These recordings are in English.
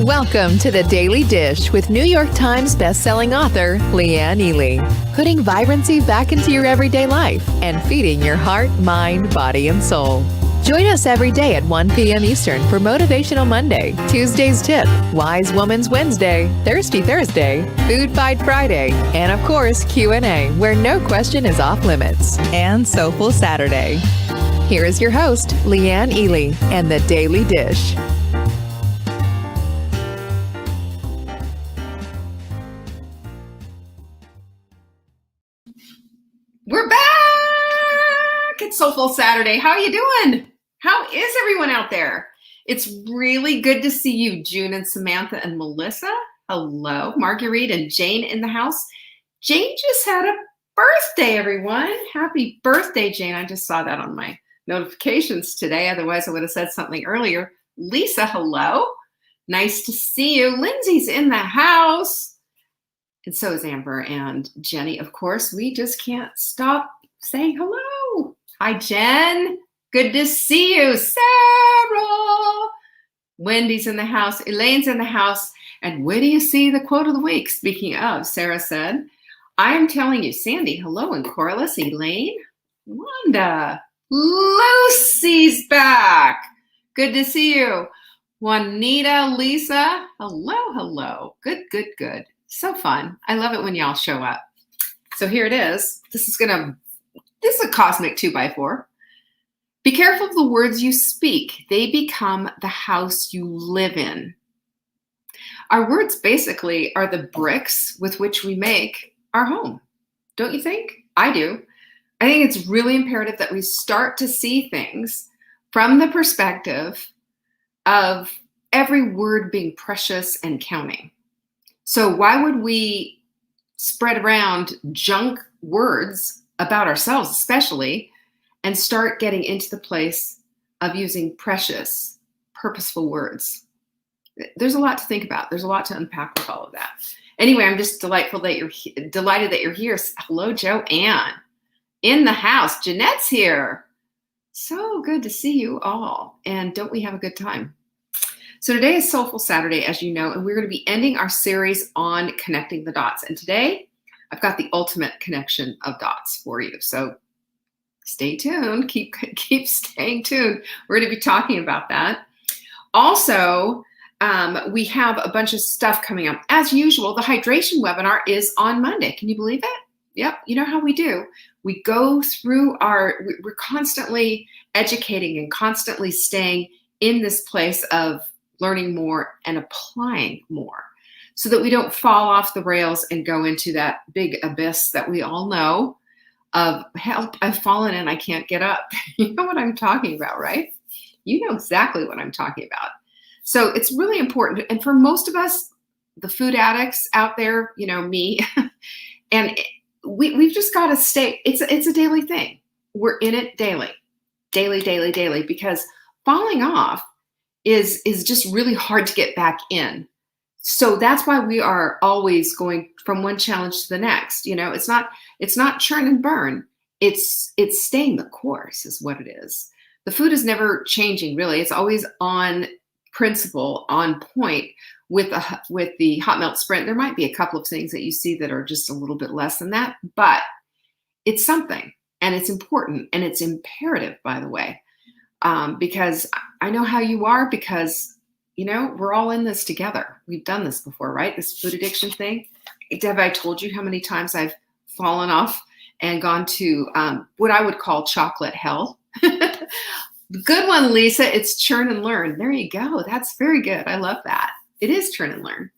Welcome to The Daily Dish with New York Times bestselling author Leanne Ely. Putting vibrancy back into your everyday life and feeding your heart, mind, body, and soul. Join us every day at 1 p.m. Eastern for Motivational Monday, Tuesday's Tip, Wise Woman's Wednesday, Thirsty Thursday, Food Fight Friday, and of course Q&A, where no question is off limits, and Soulful Saturday. Here is your host, Leanne Ely, and The Daily Dish. We're back! It's Soulful Saturday. How are you doing? How is everyone out there? It's really good to see you, June and Samantha and Melissa. Hello. Marguerite and Jane in the house. Jane just had a birthday, everyone. Happy birthday, Jane. I just saw that on my notifications today. Otherwise, I would have said something earlier. Lisa, hello. Nice to see you. Lindsay's in the house. And so is Amber and Jenny, of course. We just can't stop saying hello. Hi, Jen. Good to see you. Sarah. Wendy's in the house. Elaine's in the house. And where do you see the quote of the week? Speaking of, Sarah said, I am telling you, Sandy, hello, and Corliss, Elaine, Wanda, Lucy's back. Good to see you. Juanita, Lisa, hello. Good. So fun. I love it when y'all show up. So here it is. This is a cosmic 2x4. Be careful of the words you speak. They become the house you live in. Our words basically are the bricks with which we make our home. Don't you think? I do. I think it's really imperative that we start to see things from the perspective of every word being precious and counting. So why would we spread around junk words about ourselves, especially, and start getting into the place of using precious, purposeful words? There's a lot to think about. There's a lot to unpack with all of that. Anyway, I'm just delighted that you're here. Hello, Joanne. In the house. Jeanette's here. So good to see you all. And don't we have a good time? So today is Soulful Saturday, as you know, and we're going to be ending our series on connecting the dots. And today, I've got the ultimate connection of dots for you. So stay tuned. Keep staying tuned. We're going to be talking about that. Also, we have a bunch of stuff coming up. As usual, the hydration webinar is on Monday. Can you believe it? Yep. You know how we do. We go through we're constantly educating and constantly staying in this place of learning more and applying more so that we don't fall off the rails and go into that big abyss that we all know of, help, I've fallen and I can't get up. You know what I'm talking about, right? You know exactly what I'm talking about. So it's really important. And for most of us, the food addicts out there, you know, me, and we've just got to stay. It's a daily thing. We're in it daily, because falling off is just really hard to get back in. So that's why we are always going from one challenge to the next. You know, it's not churn and burn. It's staying the course is what it is. The food is never changing, really. It's always on principle, on point with the hot melt sprint. There might be a couple of things that you see that are just a little bit less than that, but it's something, and it's important, and it's imperative, by the way. Because I know how you are, because, you know, we're all in this together. We've done this before, right? This food addiction thing. Have I told you how many times I've fallen off and gone to what I would call chocolate hell? Good one, Lisa. It's churn and learn. There you go. That's very good. I love that. It is churn and learn.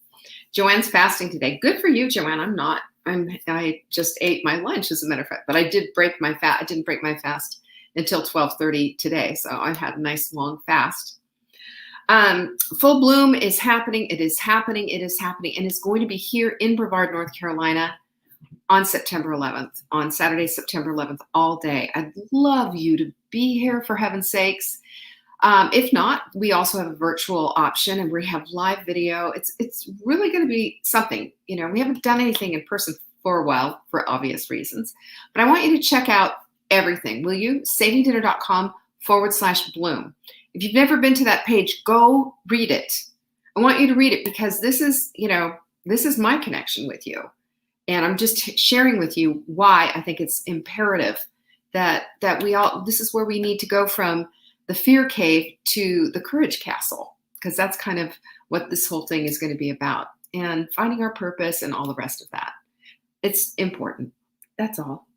Joanne's fasting today. Good for you, Joanne. I'm not. I just ate my lunch, as a matter of fact, but I did break my fast. I didn't break my fast until 12:30 today. So I had a nice long fast. Full Bloom is happening. It is happening. And it's going to be here in Brevard, North Carolina on September 11th, on Saturday, September 11th, all day. I'd love you to be here, for heaven's sakes. If not, we also have a virtual option, and we have live video. It's really going to be something. You know, we haven't done anything in person for a while for obvious reasons, but I want you to check out everything, will you? savingdinner.com/Bloom. If you've never been to that page, go read it. I want you to read it because this is, this is my connection with you. And I'm just sharing with you why I think it's imperative that we all, this is where we need to go from the fear cave to the courage castle, because that's kind of what this whole thing is going to be about, and finding our purpose and all the rest of that. It's important. That's all.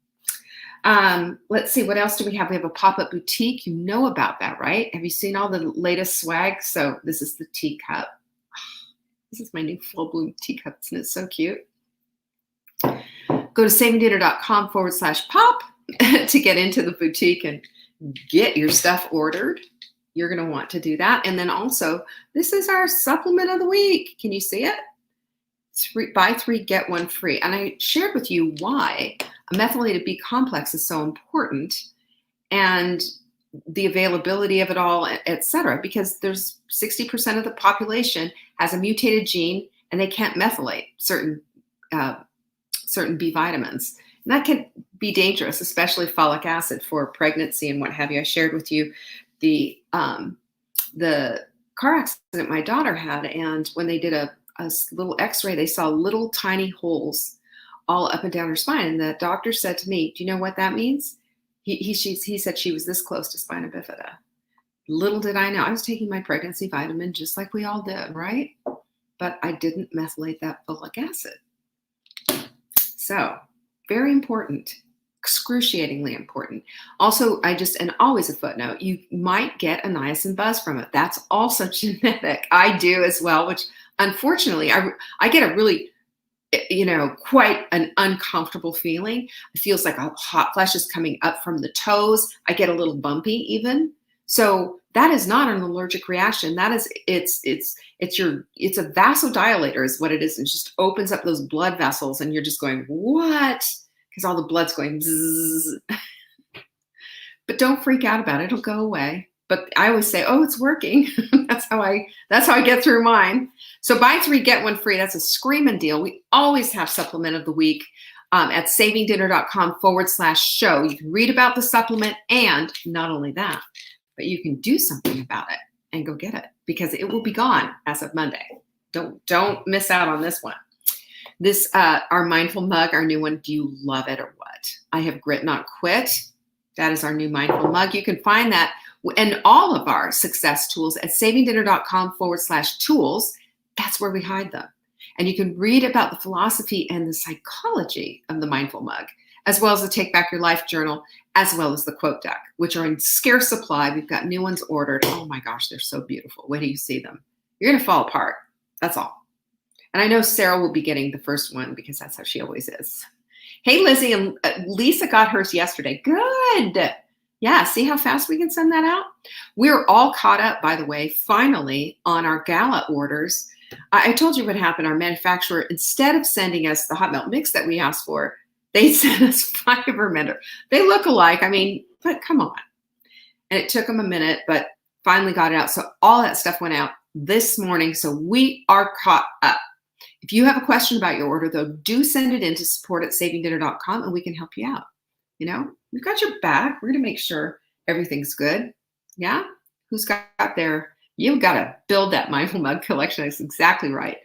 Let's see, what else do we have? We have a pop-up boutique. You know about that, right? Have you seen all the latest swag? So this is the teacup. This is my new full bloom teacup. Isn't it so cute? Go to savingdinner.com/pop to get into the boutique and get your stuff ordered. You're going to want to do that. And then also, this is our supplement of the week. Can you see it? Buy 3, get 1 free. And I shared with you why a methylated B complex is so important and the availability of it all, et cetera, because there's 60% of the population has a mutated gene and they can't methylate certain B vitamins. And that can be dangerous, especially folic acid for pregnancy and what have you. I shared with you the car accident my daughter had, and when they did a little x-ray, they saw little tiny holes all up and down her spine. And the doctor said to me, do you know what that means? He said she was this close to spina bifida. Little did I know, I was taking my pregnancy vitamin just like we all did, right? But I didn't methylate that folic acid. So very important, excruciatingly important. Also, and always a footnote, you might get a niacin buzz from it. That's also genetic. I do as well, which unfortunately, I get a really, quite an uncomfortable feeling. It feels like a hot flash is coming up from the toes. I get a little bumpy even. So that is not an allergic reaction. That is, it's a vasodilator is what it is. It just opens up those blood vessels and you're just going, what? Because all the blood's going zzz. But don't freak out about it. It'll go away. But I always say, oh, it's working. That's how I get through mine. So buy 3, get 1 free. That's a screaming deal. We always have supplement of the week at savingdinner.com/show. You can read about the supplement, and not only that, but you can do something about it and go get it because it will be gone as of Monday. Don't miss out on this one. This, our mindful mug, our new one. Do you love it or what? I have grit, not quit. That is our new mindful mug. You can find that and all of our success tools at savingdinner.com/tools. That's where we hide them. And you can read about the philosophy and the psychology of the mindful mug, as well as the Take Back Your Life journal, as well as the quote deck, which are in scarce supply. We've got new ones ordered. Oh my gosh, they're so beautiful. When do you see them? You're going to fall apart. That's all. And I know Sarah will be getting the first one because that's how she always is. Hey, Lizzie, and Lisa got hers yesterday. Good. Yeah, see how fast we can send that out? We're all caught up, by the way, finally, on our gala orders. I told you what happened. Our manufacturer, instead of sending us the hot melt mix that we asked for, they sent us fiber mender. They look alike. But come on. And it took them a minute, but finally got it out. So all that stuff went out this morning. So we are caught up. If you have a question about your order, though, do send it in to support@savingdinner.com and we can help you out. We've got your back. We're going to make sure everything's good. Yeah? Who's got their, you've got to build that mindful mug collection. That's exactly right.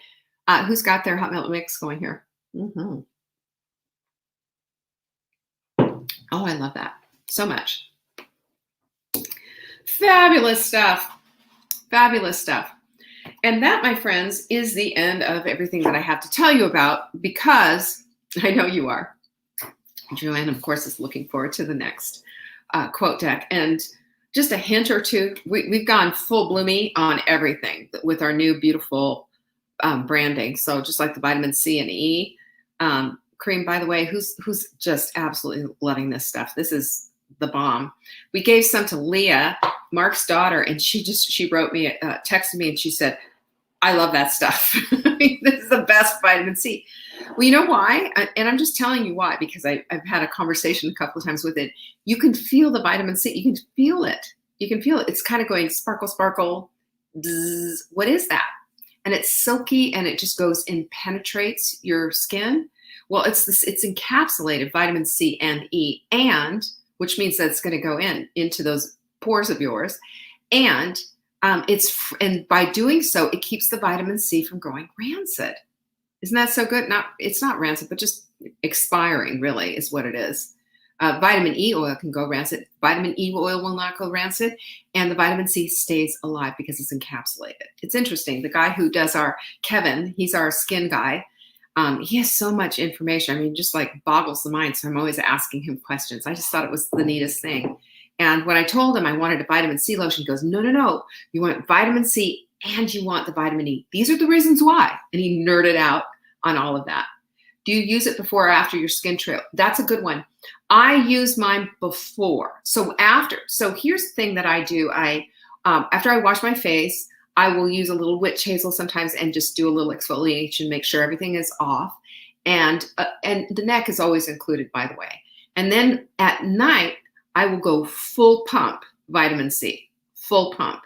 Who's got their hot melt mix going here? Mm-hmm. Oh, I love that so much. Fabulous stuff. Fabulous stuff. And that, my friends, is the end of everything that I have to tell you about, because I know you are. Joanne, of course, is looking forward to the next quote deck. And just a hint or two, we've gone full bloomy on everything with our new beautiful branding. So just like the vitamin C and E cream, by the way, who's just absolutely loving this stuff. This is the bomb. We gave some to Leah, Mark's daughter, and she wrote me, texted me, and she said, I love that stuff. This is the best vitamin C. Well, you know why? And I'm just telling you why, because I've had a conversation a couple of times with it. You can feel the vitamin C. You can feel it. You can feel it. It's kind of going sparkle, sparkle. Bzz. What is that? And it's silky, and it just goes and penetrates your skin. Well, it's encapsulated vitamin C and E, and which means that it's going to go into those pores of yours. And And by doing so, it keeps the vitamin C from going rancid. Isn't that so good? It's not rancid, but just expiring, really, is what it is. Vitamin E oil can go rancid. Vitamin E oil will not go rancid, and the vitamin C stays alive because it's encapsulated. It's interesting. The guy who does Kevin, he's our skin guy. He has so much information. I mean, just like boggles the mind. So I'm always asking him questions. I just thought it was the neatest thing. And when I told him I wanted a vitamin C lotion, he goes, no. You want vitamin C and you want the vitamin E. These are the reasons why. And he nerded out on all of that. Do you use it before or after your skin trail? That's a good one. I use mine before. So here's the thing that I do. After I wash my face, I will use a little witch hazel sometimes and just do a little exfoliation, make sure everything is off. And the neck is always included, by the way. And then at night, I will go full pump vitamin C, full pump.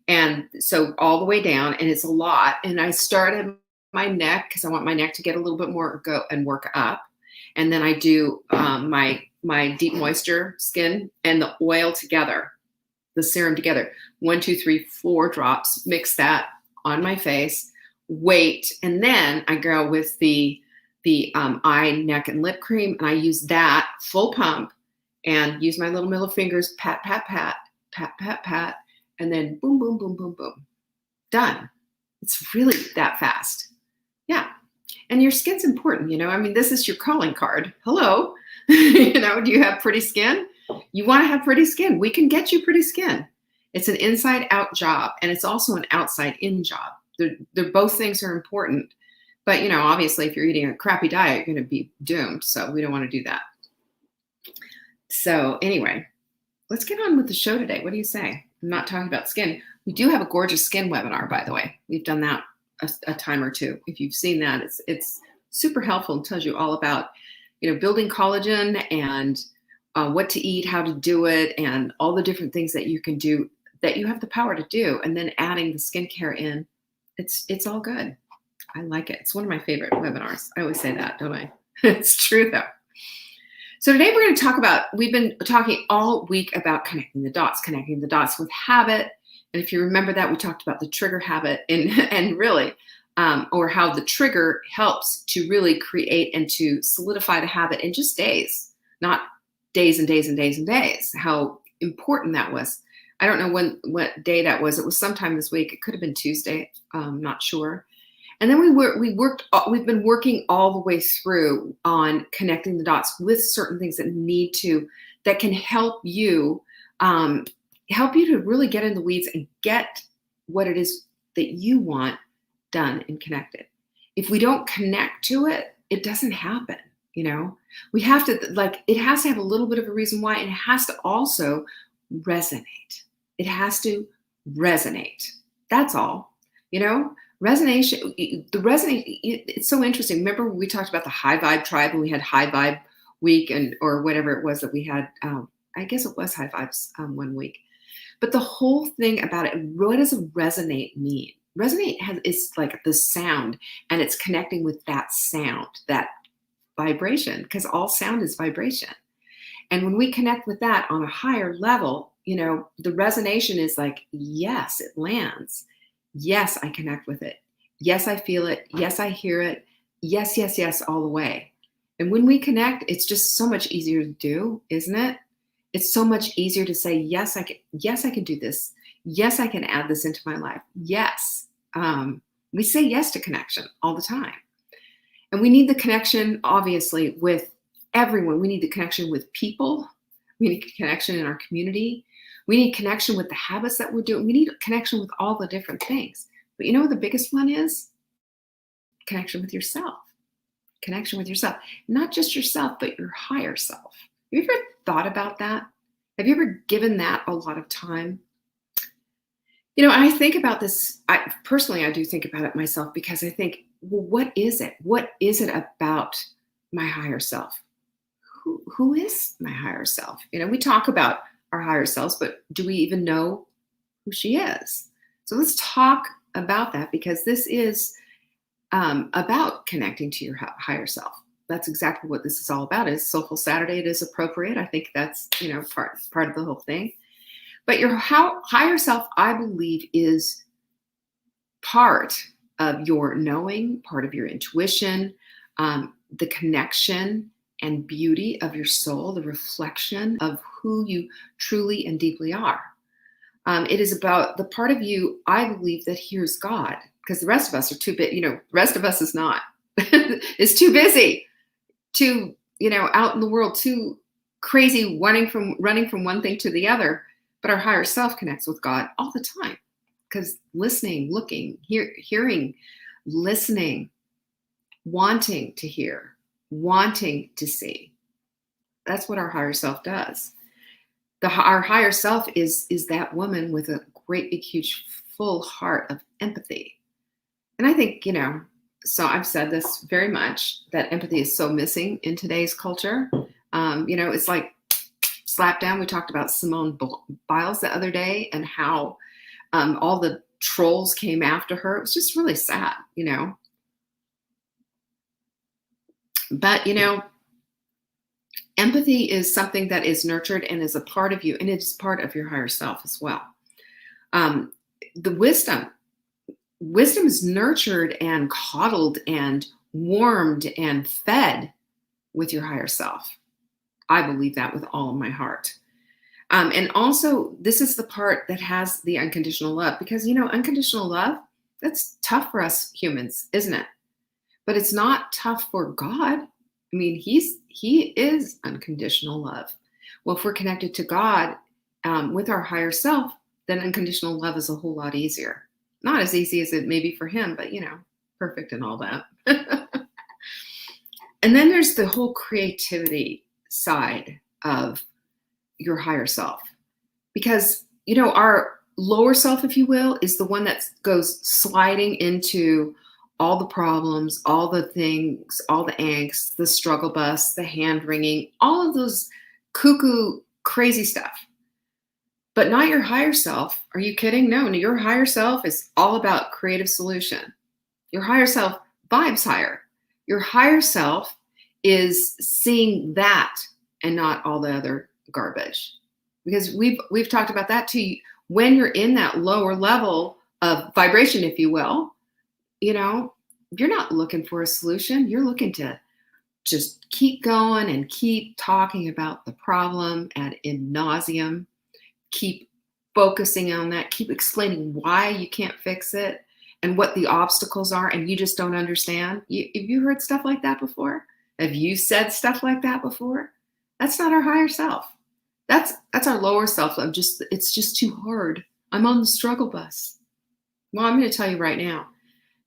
And so all the way down, and it's a lot. And I start at my neck because I want my neck to get a little bit more go and work up. And then I do my deep moisture skin and the oil together, the serum together. 1, 2, 3, 4 drops, mix that on my face, wait. And then I go with the eye, neck, and lip cream. And I use that full pump and use my little middle fingers, pat, pat, pat, pat, pat, pat. And then boom, boom, boom, boom, boom. Done. It's really that fast. Yeah. And your skin's important, I mean, this is your calling card. Hello. Do you have pretty skin? You want to have pretty skin. We can get you pretty skin. It's an inside out job. And it's also an outside in job. They're both things are important. But, obviously, if you're eating a crappy diet, you're going to be doomed. So we don't want to do that. So anyway, let's get on with the show today. What do you say? I'm not talking about skin. We do have a gorgeous skin webinar, by the way. We've done that a time or two. If you've seen that, it's super helpful and tells you all about, building collagen and what to eat, how to do it, and all the different things that you can do that you have the power to do. And then adding the skincare in, it's all good. I like it. It's one of my favorite webinars. I always say that, don't I? It's true though. So today we're going to talk about, we've been talking all week about connecting the dots with habit. And if you remember that, we talked about the trigger habit and really, or how the trigger helps to really create and to solidify the habit in just days, not days and days and days and days, how important that was. I don't know what day that was. It was sometime this week. It could have been Tuesday. Not sure. And then we've been working all the way through on connecting the dots with certain things that can help you to really get in the weeds and get what it is that you want done and connected. If we don't connect to it, it doesn't happen. We have to, it has to have a little bit of a reason why, and it has to also resonate. It has to resonate. That's all, resonation, it's so interesting. Remember when we talked about the high vibe tribe and we had high vibe week or whatever it was that we had, I guess it was high vibes 1 week. But the whole thing about it, what does resonate mean? Resonate is like the sound, and it's connecting with that sound, that vibration, because all sound is vibration. And when we connect with that on a higher level, the resonation is like, yes, it lands. Yes, I connect with it. Yes, I feel it. Yes, I hear it. Yes, yes, yes, all the way. And when we connect, it's just so much easier to do, isn't it? It's so much easier to say, yes, I can do this. Yes, I can add this into my life. Yes. We say yes to connection all the time. And we need the connection, obviously, with everyone. We need the connection with people. We need connection in our community. We need connection with the habits that we're doing. We need connection with all the different things. But what the biggest one is? Connection with yourself. Connection with yourself. Not just yourself, but your higher self. Have you ever thought about that? Have you ever given that a lot of time? I think about this. I do think about it myself, because I think, well, what is it? What is it about my higher self? Who is my higher self? We talk about our higher selves, but do we even know who she is? So let's talk about that, because this is about connecting to your higher self. That's exactly what this is all about. Is Soulful Saturday. It is appropriate. I think that's, part of the whole thing. But your higher self, I believe, is part of your knowing, part of your intuition, the connection and beauty of your soul, the reflection of who you truly and deeply are. It is about the part of you, I believe, that hears God, because the rest of us are too big. The rest of us is not. Is too busy, too, out in the world, too crazy, running from one thing to the other. But our higher self connects with God all the time, because listening, looking, hearing, listening, wanting to hear, wanting to see. That's what our higher self does. Our higher self is that woman with a great, big, huge, full heart of empathy. And I think, so I've said this very much, that empathy is so missing in today's culture. It's like slap down. We talked about Simone Biles the other day and how all the trolls came after her. It was just really sad, But, empathy is something that is nurtured and is a part of you, and it's part of your higher self as well. The wisdom is nurtured and coddled and warmed and fed with your higher self. I believe that with all of my heart. And also, this is the part that has the unconditional love, because, unconditional love, that's tough for us humans, isn't it? But it's not tough for God. I mean, he is unconditional love. Well, if we're connected to God with our higher self, then unconditional love is a whole lot easier. Not as easy as it may be for him, but, perfect and all that. And then there's the whole creativity side of your higher self. Because, our lower self, if you will, is the one that goes sliding into all the problems, all the things, all the angst, the struggle bus, the hand wringing, all of those cuckoo, crazy stuff. But not your higher self. Are you kidding? No, your higher self is all about creative solution. Your higher self vibes higher. Your higher self is seeing that and not all the other garbage. Because we've talked about that too. When you're in that lower level of vibration, if you will, you're not looking for a solution. You're looking to just keep going and keep talking about the problem ad nauseum. Keep focusing on that. Keep explaining why you can't fix it and what the obstacles are, and you just don't understand. Have you heard stuff like that before? Have you said stuff like that before? That's not our higher self. That's our lower self. It's just too hard. I'm on the struggle bus. Well, I'm going to tell you right now,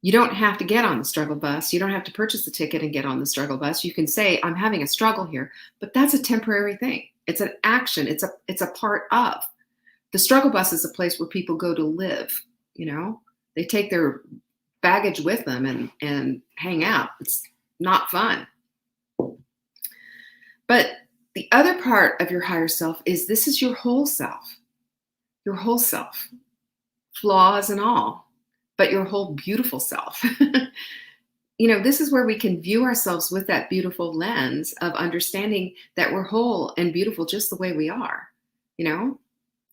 you don't have to get on the struggle bus. You don't have to purchase the ticket and get on the struggle bus. You can say, I'm having a struggle here, but that's a temporary thing. It's an action. It's a part of. The struggle bus is a place where people go to live. They take their baggage with them and hang out. It's not fun. But the other part of your higher self is this is your whole self. Your whole self. Flaws and all. But your whole beautiful self. This is where we can view ourselves with that beautiful lens of understanding that we're whole and beautiful just the way we are,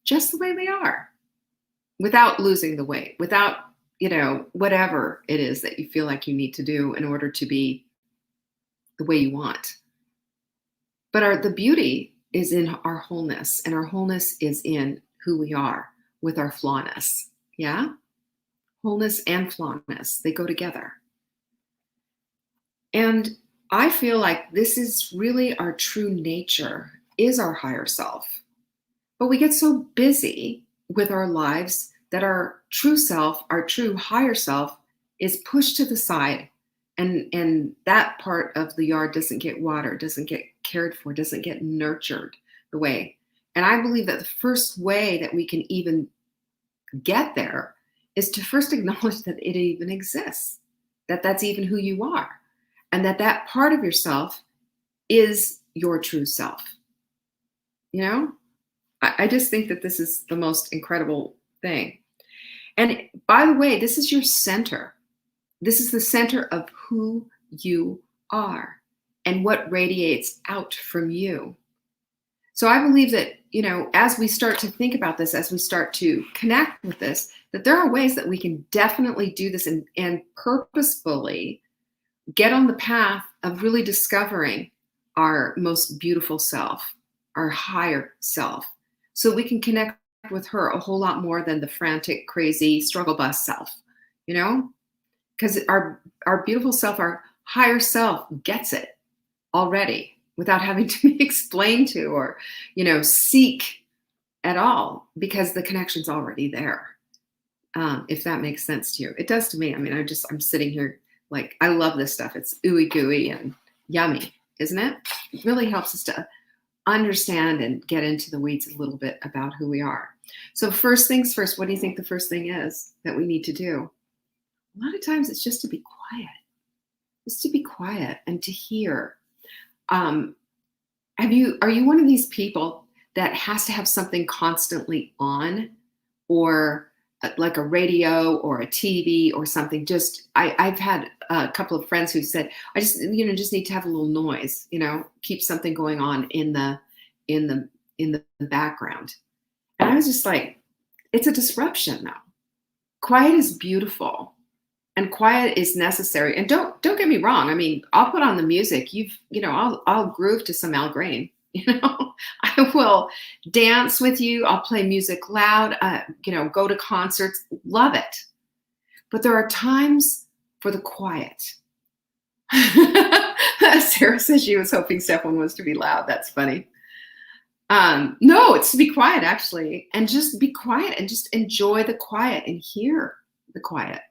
just the way we are, without losing the weight, without, whatever it is that you feel like you need to do in order to be the way you want. But the beauty is in our wholeness, and our wholeness is in who we are with our flawness. Yeah? Wholeness and flawness, they go together. And I feel like this is really our true nature, is our higher self. But we get so busy with our lives that our true self, our true higher self, is pushed to the side. And that part of the yard doesn't get watered, doesn't get cared for, doesn't get nurtured the way. And I believe that the first way that we can even get there is to first acknowledge that it even exists, that that's even who you are, and that part of yourself is your true self. I just think that this is the most incredible thing. And by the way, this is your center. This is the center of who you are and what radiates out from you. So I believe that, as we start to think about this, as we start to connect with this, that there are ways that we can definitely do this and purposefully get on the path of really discovering our most beautiful self, our higher self, so we can connect with her a whole lot more than the frantic, crazy struggle bus self, because our beautiful self, our higher self gets it already without having to be explained to or, seek at all, because the connection's already there. If that makes sense to you. It does to me. I mean, I'm sitting here like, I love this stuff. It's ooey gooey and yummy, isn't it? It really helps us to understand and get into the weeds a little bit about who we are. So first things first, what do you think the first thing is that we need to do? A lot of times it's just to be quiet. Just to be quiet and to hear. Are you one of these people that has to have something constantly on, or like a radio or a TV or something? I've had a couple of friends who said, I just need to have a little noise, keep something going on in the background. And I was just like, it's a disruption though. Quiet is beautiful. And quiet is necessary. And don't get me wrong. I mean, I'll put on the music. I'll groove to some Al Green. I will dance with you. I'll play music loud. Go to concerts. Love it. But there are times for the quiet. Sarah says she was hoping Stefan was to be loud. That's funny. No, it's to be quiet actually, and just be quiet and just enjoy the quiet and hear the quiet.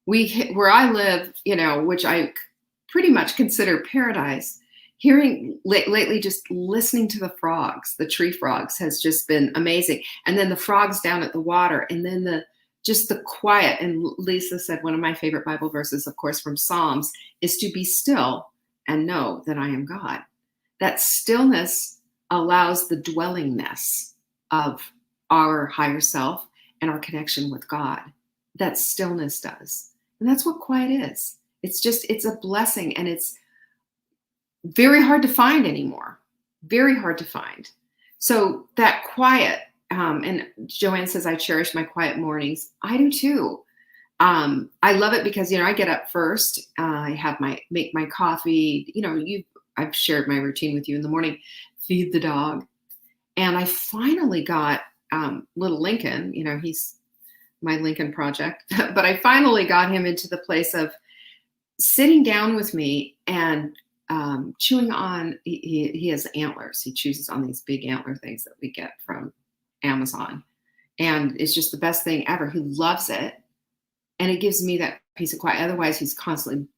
Where I live, which I pretty much consider paradise, hearing lately, just listening to the frogs, the tree frogs, has just been amazing. And then the frogs down at the water, and then the quiet. And Lisa said one of my favorite Bible verses, of course, from Psalms, is to be still and know that I am God. That stillness allows the dwellingness of our higher self and our connection with God. That stillness does. And that's what quiet is. It's a blessing, and it's very hard to find anymore. Very hard to find. So that quiet, and Joanne says, I cherish my quiet mornings. I do too. I love it because, I get up first. I make my coffee. I've shared my routine with you in the morning, feed the dog. And I finally got little Lincoln, he's my Lincoln project, but I finally got him into the place of sitting down with me and chewing on, he has antlers. He chews on these big antler things that we get from Amazon. And it's just the best thing ever. He loves it. And it gives me that peace of quiet. Otherwise, he's constantly,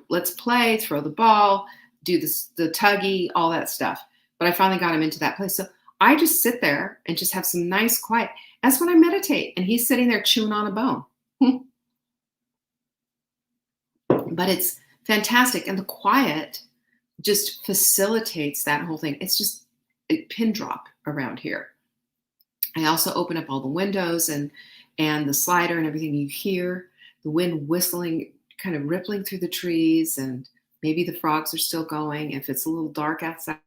let's play, throw the ball, do the tuggy, all that stuff. But I finally got him into that place. So I just sit there and just have some nice quiet. That's when I meditate. And he's sitting there chewing on a bone. But it's fantastic. And the quiet just facilitates that whole thing. It's just a pin drop around here. I also open up all the windows and the slider and everything. You hear the wind whistling, kind of rippling through the trees, and maybe the frogs are still going. If it's a little dark outside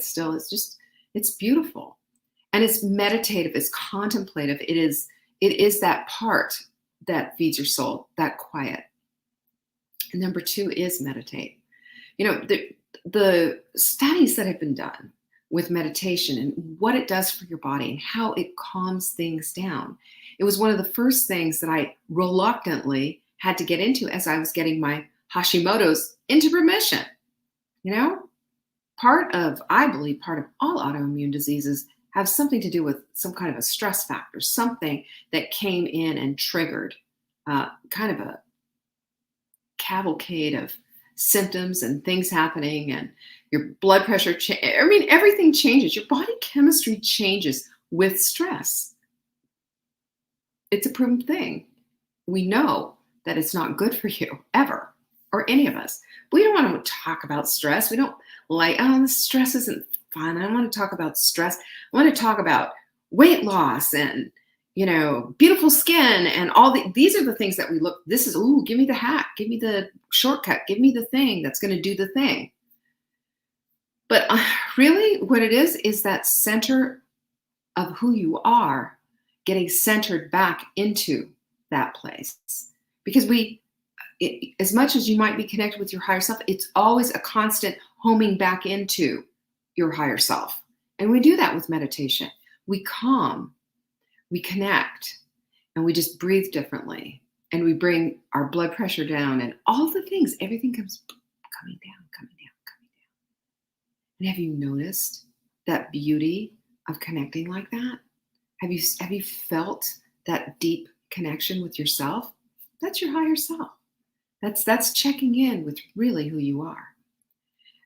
still, it's beautiful. And it's meditative, it's contemplative. It is that part that feeds your soul, that quiet. And number 2 is meditate. The studies that have been done with meditation and what it does for your body and how it calms things down. It was one of the first things that I reluctantly had to get into as I was getting my Hashimoto's into remission. I believe part of all autoimmune diseases have something to do with some kind of a stress factor, something that came in and triggered kind of a cavalcade of symptoms and things happening, and your blood pressure. Everything changes. Your body chemistry changes with stress. It's a proven thing. We know that it's not good for you ever, or any of us. We don't want to talk about stress. We don't like, stress isn't fun. I don't want to talk about stress. I want to talk about weight loss and, beautiful skin and these are the things that we look, this is, give me the hack, give me the shortcut, give me the thing that's going to do the thing. But really what it is that center of who you are getting centered back into that place. Because as much as you might be connected with your higher self, it's always a constant homing back into your higher self. And we do that with meditation. We calm, we connect, and we just breathe differently. And we bring our blood pressure down and all the things, everything comes coming down, coming down, coming down. And have you noticed that beauty of connecting like that? Have you felt that deep connection with yourself? That's your higher self. That's checking in with really who you are.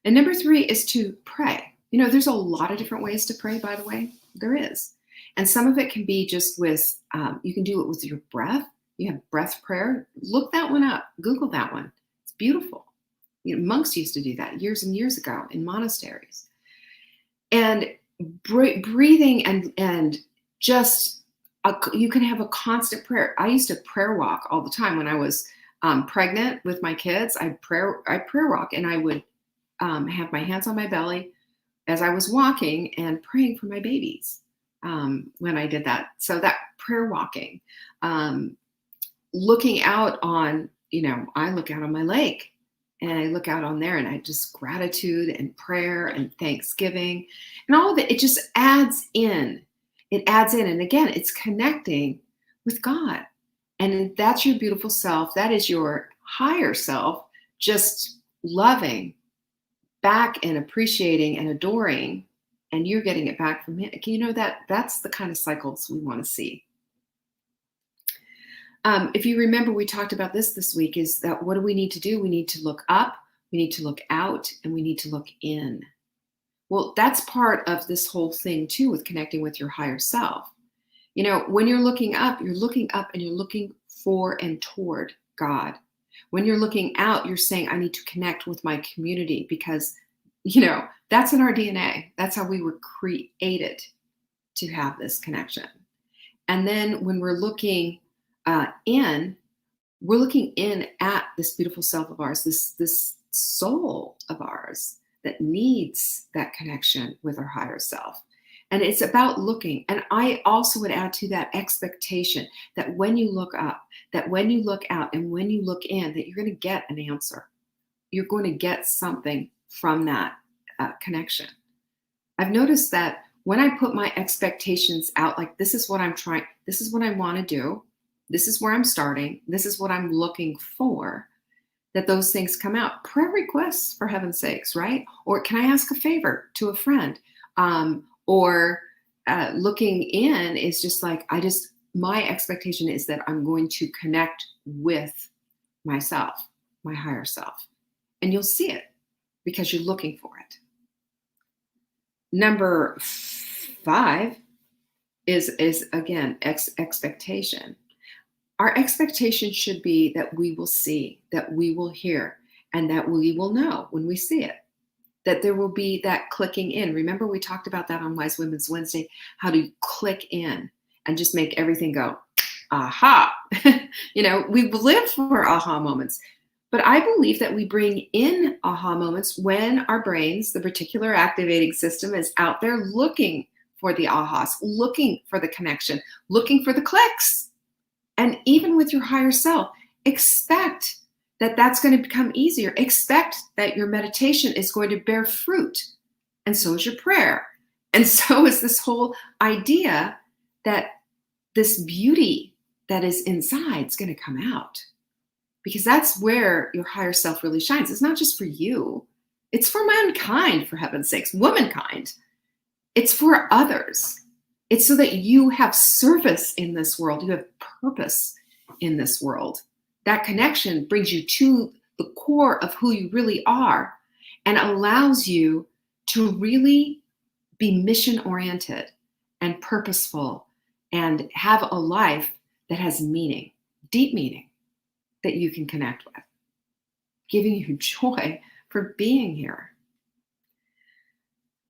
And number 3 is to pray. There's a lot of different ways to pray, by the way. There is. And some of it can be just with, you can do it with your breath. You have breath prayer. Look that one up. Google that one. It's beautiful. Monks used to do that years and years ago in monasteries. And breathing and just, you can have a constant prayer. I used to prayer walk all the time when I was pregnant with my kids. I prayer walk, and I would have my hands on my belly as I was walking and praying for my babies when I did that. So that prayer walking, looking out on, I look out on my lake and I look out on there and I just gratitude and prayer and thanksgiving and all of it. It just adds in. It adds in. And again, it's connecting with God. And that's your beautiful self. That is your higher self, just loving back and appreciating and adoring. And you're getting it back from him. That's the kind of cycles we want to see. If you remember, we talked about this week, is that what do we need to do? We need to look up, we need to look out, and we need to look in. Well, that's part of this whole thing too with connecting with your higher self. When you're looking up and you're looking for and toward God. When you're looking out, you're saying, I need to connect with my community because, that's in our DNA. That's how we were created, to have this connection. And then when we're looking we're looking in at this beautiful self of ours, this soul of ours that needs that connection with our higher self. And it's about looking. And I also would add to that expectation that when you look up, that when you look out, and when you look in, that you're going to get an answer. You're going to get something from that connection. I've noticed that when I put my expectations out, like this is what I'm trying, this is what I want to do, this is where I'm starting, this is what I'm looking for, that those things come out. Prayer requests, for heaven's sakes, right? Or can I ask a favor to a friend? Looking in is just like, my expectation is that I'm going to connect with myself, my higher self. And you'll see it because you're looking for it. Number 5 is again, expectation. Our expectation should be that we will see, that we will hear, and that we will know when we see it. That there will be that clicking in. Remember, we talked about that on Wise Women's Wednesday, how to click in and just make everything go, aha. We live for aha moments. But I believe that we bring in aha moments when our brains, the reticular activating system, is out there looking for the ahas, looking for the connection, looking for the clicks. And even with your higher self, expect that that's going to become easier. Expect that your meditation is going to bear fruit. And so is your prayer. And so is this whole idea that this beauty that is inside is going to come out. Because that's where your higher self really shines. It's not just for you. It's for mankind, for heaven's sakes, womankind. It's for others. It's so that you have service in this world. You have purpose in this world. That connection brings you to the core of who you really are and allows you to really be mission-oriented and purposeful and have a life that has meaning, deep meaning, that you can connect with, giving you joy for being here.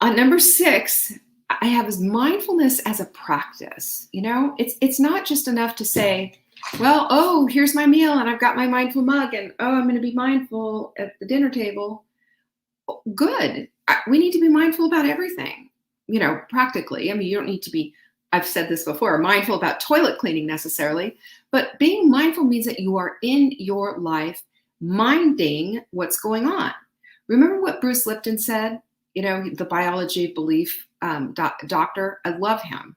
On number 6, I have is mindfulness as a practice. It's not just enough to say, well, here's my meal and I've got my mindful mug and I'm going to be mindful at the dinner table. Good. we need to be mindful about everything, practically. I mean, you don't need to be, I've said this before, mindful about toilet cleaning necessarily, but being mindful means that you are in your life minding what's going on. Remember what Bruce Lipton said, the biology of belief doctor? I love him.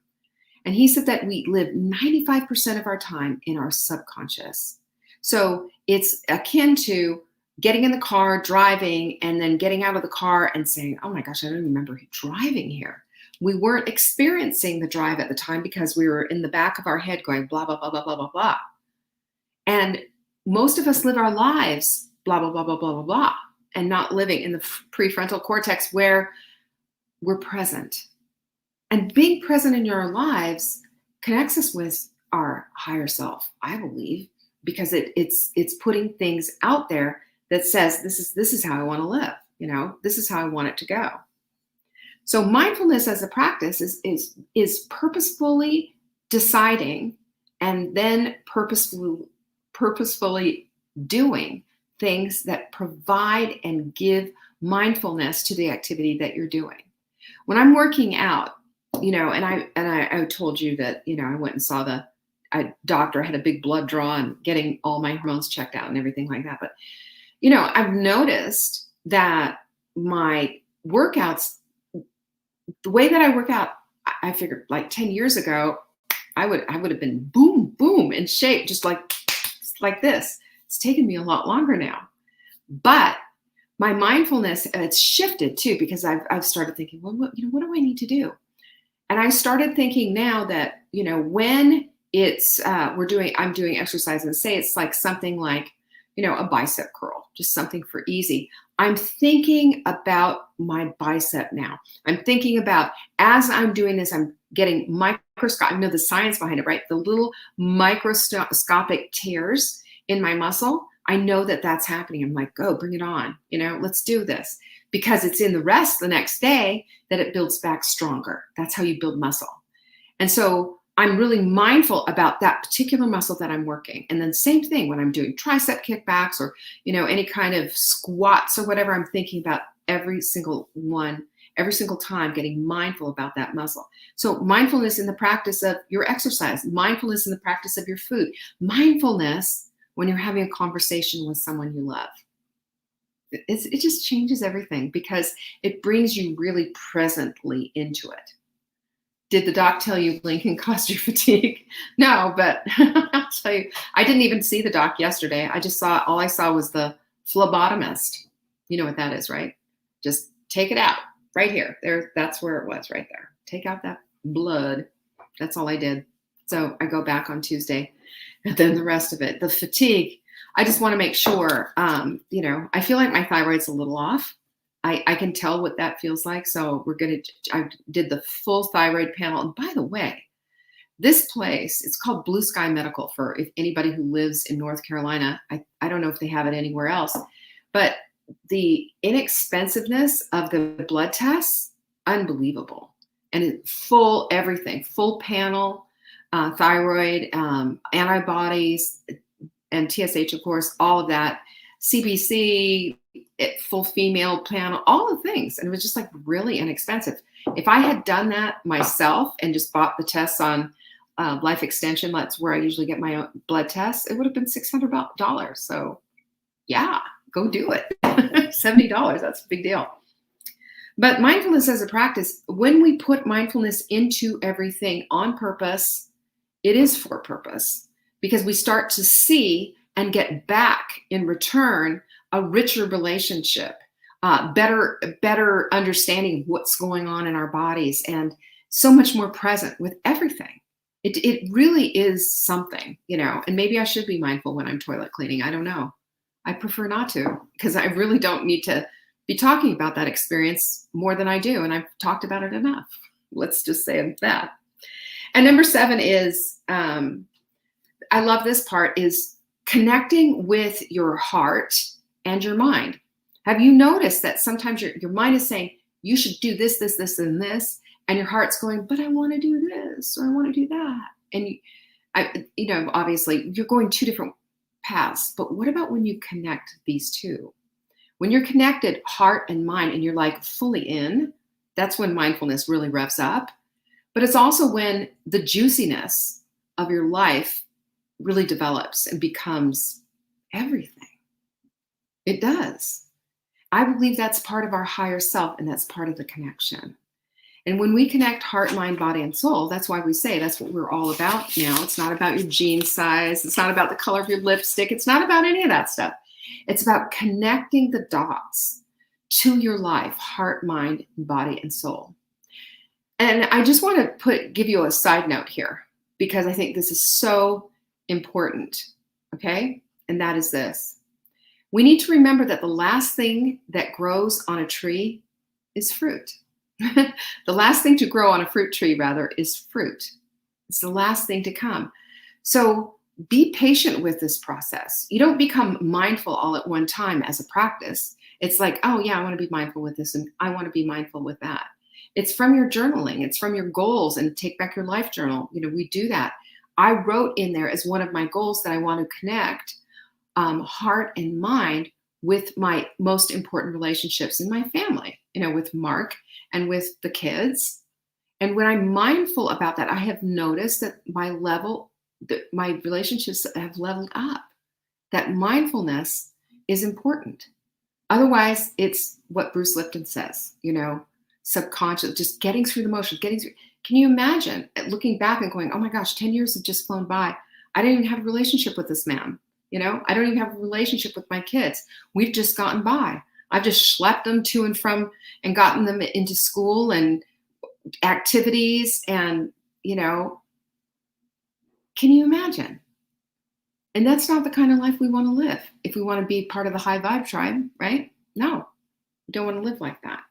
And he said that we live 95% of our time in our subconscious. So it's akin to getting in the car, driving, and then getting out of the car and saying, oh my gosh, I don't remember driving here. We weren't experiencing the drive at the time because we were in the back of our head going blah, blah, blah, blah, blah, blah, blah. And most of us live our lives blah, blah, blah, blah, blah, blah, blah, and not living in the prefrontal cortex where we're present. And being present in your lives connects us with our higher self, I believe, because it's putting things out there that says, this is how I want to live. This is how I want it to go. So mindfulness as a practice is purposefully deciding and then purposefully doing things that provide and give mindfulness to the activity that you're doing. When I'm working out, and I told you that, I went and saw a doctor, had a big blood draw and getting all my hormones checked out and everything like that. But, I've noticed that my workouts, the way that I work out, I figured like 10 years ago, I would have been boom, boom in shape, just like this. It's taken me a lot longer now. But my mindfulness, it's shifted too, because I've started thinking, well, what do I need to do? And I started thinking now that, when it's, I'm doing exercise, and say it's like something like, a bicep curl, just something for easy. I'm thinking about my bicep now. I'm thinking about, as I'm doing this, I'm getting microscopic, the science behind it, right? The little microscopic tears in my muscle. I know that that's happening. I'm like, go, bring it on. Let's do this. Because it's in the rest the next day that it builds back stronger. That's how you build muscle. And so I'm really mindful about that particular muscle that I'm working. And then same thing when I'm doing tricep kickbacks or, any kind of squats or whatever, I'm thinking about every single time getting mindful about that muscle. So mindfulness in the practice of your exercise, mindfulness in the practice of your food, mindfulness when you're having a conversation with someone you love. It just changes everything because it brings you really presently into it. Did the doc tell you Lincoln caused you fatigue? No, but I'll tell you, I didn't even see the doc yesterday. All I saw was the phlebotomist. You know what that is, right? Just take it out right here. There, that's where it was right there. Take out that blood. That's all I did. So I go back on Tuesday, and then the rest of it, the fatigue, I just want to make sure, I feel like my thyroid's a little off. I can tell what that feels like. So I did the full thyroid panel. And by the way, this place, it's called Blue Sky Medical for if anybody who lives in North Carolina. I don't know if they have it anywhere else, but the inexpensiveness of the blood tests, unbelievable. And full everything, full panel, thyroid, antibodies, and TSH, of course, all of that, CBC, full female panel, all the things. And it was just like really inexpensive. If I had done that myself and just bought the tests on Life Extension, that's where I usually get my own blood tests, it would have been $600. So yeah, go do it. $70, that's a big deal. But mindfulness as a practice, when we put mindfulness into everything on purpose, it is for purpose, because we start to see and get back in return a richer relationship, better understanding of what's going on in our bodies, and so much more present with everything. It really is something, and maybe I should be mindful when I'm toilet cleaning. I don't know. I prefer not to, because I really don't need to be talking about that experience more than I do. And I've talked about it enough. Let's just say that. And number 7 is, I love this part, is connecting with your heart and your mind. Have you noticed that sometimes your mind is saying, you should do this, this, this, and this, and your heart's going, but I want to do this, or I want to do that. And obviously you're going 2 different paths, but what about when you connect these two? When you're connected, heart and mind, and you're like fully in, that's when mindfulness really revs up. But it's also when the juiciness of your life really develops and becomes everything. It does. I believe that's part of our higher self, and that's part of the connection. And when we connect heart, mind, body, and soul, that's why we say that's what we're all about now. It's not about your jean size. It's not about the color of your lipstick. It's not about any of that stuff. It's about connecting the dots to your life, heart, mind, body, and soul. And I just want to give you a side note here, because I think this is so important, okay? And that is this. We need to remember that the last thing that grows on a tree is fruit. The last thing to grow on a fruit tree, rather, is fruit. It's the last thing to come. So be patient with this process. You don't become mindful all at one time as a practice. It's like, oh yeah, I want to be mindful with this, and I want to be mindful with that. It's from your journaling. It's from your goals, and Take Back Your Life journal. We do that. I wrote in there as one of my goals that I want to connect heart and mind with my most important relationships in my family, with Mark and with the kids. And when I'm mindful about that, I have noticed that my relationships have leveled up. That mindfulness is important. Otherwise, it's what Bruce Lipton says, subconscious, just getting through the motions, Can you imagine looking back and going, oh my gosh, 10 years have just flown by. I didn't even have a relationship with this man. I don't even have a relationship with my kids. We've just gotten by. I've just schlepped them to and from and gotten them into school and activities. And, can you imagine? And that's not the kind of life we want to live. If we want to be part of the high vibe tribe, right? No, we don't want to live like that.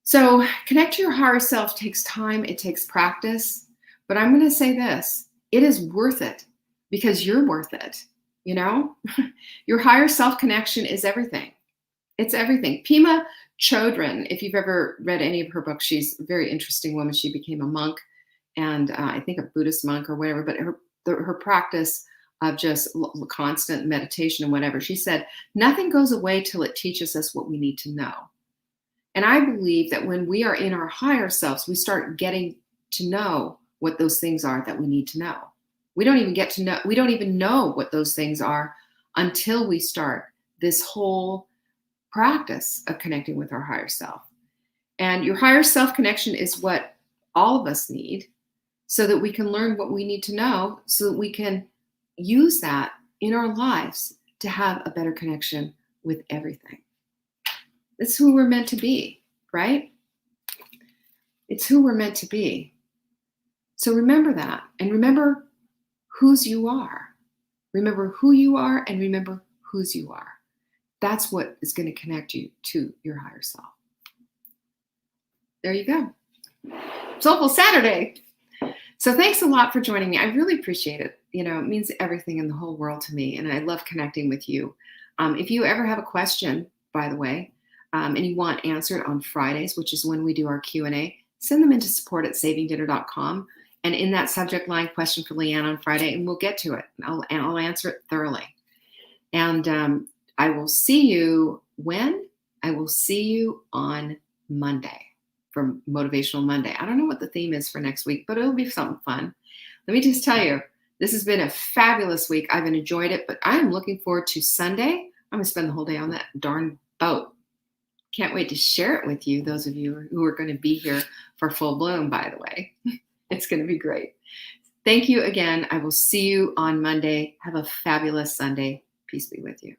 So connect to your higher self takes time. It takes practice. But I'm going to say this, it is worth it. Because you're worth it, Your higher self connection is everything. It's everything. Pema Chodron, if you've ever read any of her books, she's a very interesting woman. She became a monk, and I think a Buddhist monk or whatever, but her practice of just constant meditation and whatever, she said, nothing goes away till it teaches us what we need to know. And I believe that when we are in our higher selves, we start getting to know what those things are that we need to know. We don't even know what those things are until we start this whole practice of connecting with our higher self. And your higher self connection is what all of us need so that we can learn what we need to know, so that we can use that in our lives to have a better connection with everything. It's who we're meant to be, right? It's who we're meant to be. So remember that, and remember whose you are. Remember who you are, and remember whose you are. That's what is going to connect you to your higher self. There you go. Soulful Saturday. So thanks a lot for joining me. I really appreciate it. It means everything in the whole world to me, and I love connecting with you. If you ever have a question, by the way, and you want answered on Fridays, which is when we do our Q&A, send them into support@savingdinner.com. And in that subject line, question for Leanne on Friday, and we'll get to it. I'll answer it thoroughly. And I will see you when? I will see you on Monday for Motivational Monday. I don't know what the theme is for next week, but it'll be something fun. Let me just tell you, this has been a fabulous week. I've enjoyed it, but I am looking forward to Sunday. I'm going to spend the whole day on that darn boat. Can't wait to share it with you, those of you who are going to be here for Full Bloom, by the way. It's going to be great. Thank you again. I will see you on Monday. Have a fabulous Sunday. Peace be with you.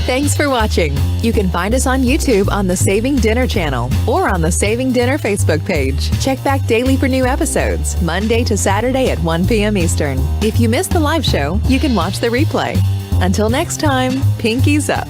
Thanks for watching. You can find us on YouTube on the Saving Dinner channel or on the Saving Dinner Facebook page. Check back daily for new episodes, Monday to Saturday at 1 p.m. Eastern. If you missed the live show, you can watch the replay. Until next time, pinkies up.